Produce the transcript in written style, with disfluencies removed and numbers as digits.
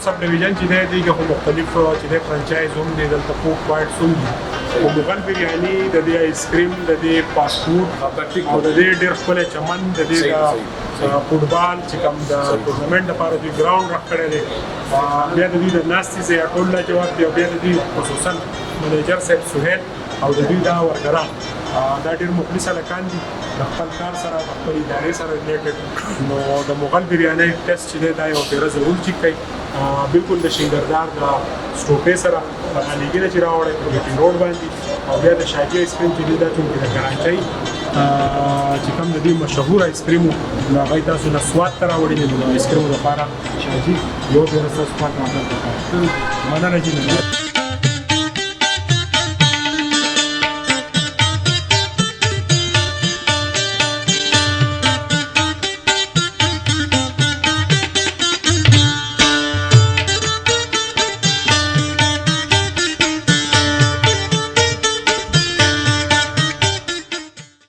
سب ډیویژن چې دی دغه مختلف چې دی فرانچایز هم دی دلته فوډ پوینټس هم دي او مغل بریاني د دې آیس کریم د دې فاسټ فوډ او د دې ډېر ښکلی چمن د دې فوټبال چې کوم د ټورنمنټ لپاره دوی ګراوند راخ کړی دی بیا د دوی د ناستې ځای ټول لا جواب دی او بیا د دوی خصوصا منیجر صاحب سهیل او د دوی دا ورکران دا ډېر مخلص هلکان دي د خپل کار سره د خپل ادارې سره ریلیټډ نو د مغل بریاني ټیسټ چې دی دا یو پیره ضرور چیک کوي بالکل د شینګردار د سټوپې سره لیګینه چې راوړی پروګیټي روډ باندې او بیا د شاجي آیس کریم چې دی دا چونکې د کراچۍ چې کوم د دې مشهور آیس کریم نو هغه تاسو نه سواد ته راوړي دي نو آیس کریمو لپاره شاجي یو پیره ستاسو خواته مننه جینه